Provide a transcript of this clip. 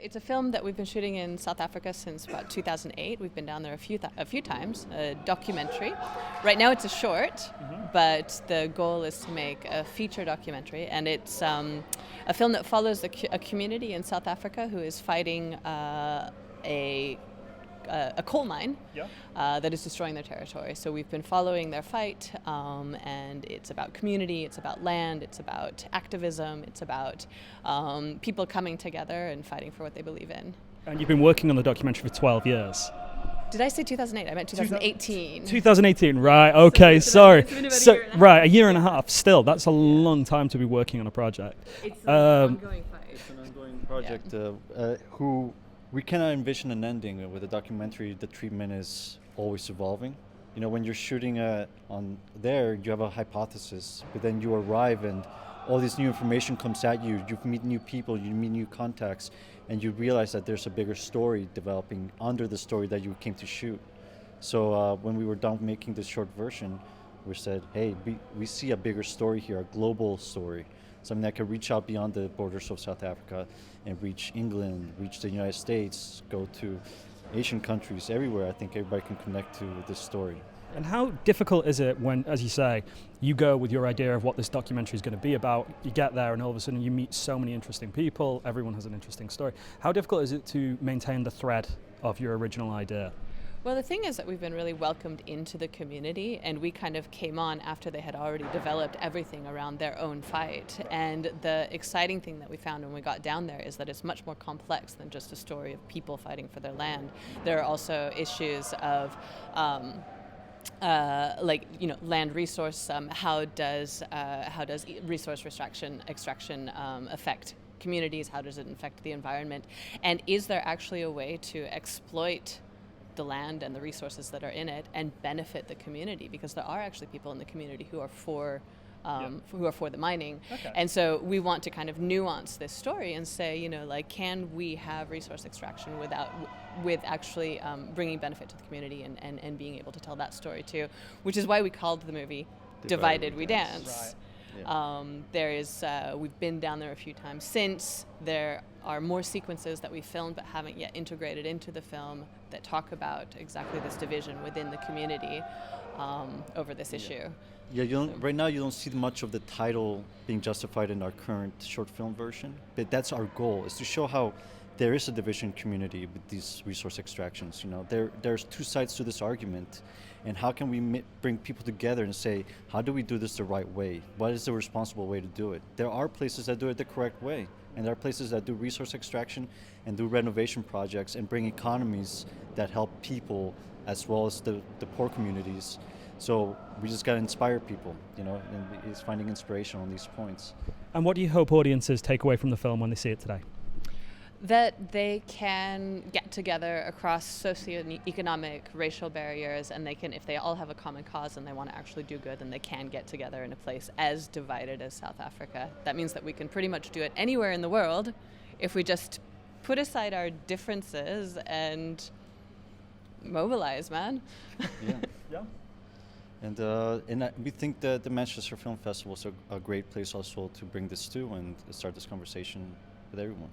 It's a film that we've been shooting in South Africa since about 2008. We've been down there a few times, a documentary. Right now it's a short, but the goal is to make a feature documentary, and it's a film that follows a community in South Africa who is fighting a coal mine Yeah. that is destroying their territory. So we've been following their fight, and it's about community, it's about land, it's about activism, it's about people coming together and fighting for what they believe in. And you've been working on the documentary for 12 years. Did I say 2008? I meant 2018. 2018, right, okay, it's sorry. it's been about a year and a half. Right, a year and a half, still, that's a long time to be working on a project. It's an ongoing fight. It's an ongoing project. We cannot envision an ending with a documentary. The treatment is always evolving. You know, when you're shooting on there, you have a hypothesis, but then you arrive and all this new information comes at you. You meet new people, you meet new contacts, and you realize that there's a bigger story developing under the story that you came to shoot. So when we were done making this short version, we said, hey, we see a bigger story here, a global story, something that can reach out beyond the borders of South Africa and reach England, reach the United States, go to Asian countries, everywhere. I think everybody can connect to this story. And how difficult is it when, as you say, you go with your idea of what this documentary is going to be about, you get there and all of a sudden you meet so many interesting people, everyone has an interesting story. How difficult is it to maintain the thread of your original idea? Well, the thing is that we've been really welcomed into the community, and we kind of came on after they had already developed everything around their own fight. And the exciting thing that we found when we got down there is that it's much more complex than just a story of people fighting for their land. There are also issues of land resource. How does resource extraction affect communities? How does it affect the environment? And is there actually a way to exploit the land and the resources that are in it and benefit the community? Because there are actually people in the community who are for the mining. Okay. And so we want to kind of nuance this story and say, can we have resource extraction with actually bringing benefit to the community and being able to tell that story too, which is why we called the movie Divided We Dance. Right. We've been down there a few times since. There are more sequences that we filmed but haven't yet integrated into the film that talk about exactly this division within the community over this issue. Yeah, right now you don't see much of the title being justified in our current short film version, but that's our goal, is to show how there is a division community with these resource extractions. There's two sides to this argument, and how can we bring people together and say, how do we do this the right way? What is the responsible way to do it? There are places that do it the correct way, and there are places that do resource extraction and do renovation projects and bring economies that help people as well as the poor communities. So we just got to inspire people, and it's finding inspiration on these points. And what do you hope audiences take away from the film when they see it today? That they can get together across socioeconomic, racial barriers, and they can, if they all have a common cause and they want to actually do good, then they can get together in a place as divided as South Africa. That means that we can pretty much do it anywhere in the world if we just put aside our differences and mobilize, man. Yeah. Yeah. And we think that the Manchester Film Festival is a great place also to bring this to and start this conversation with everyone.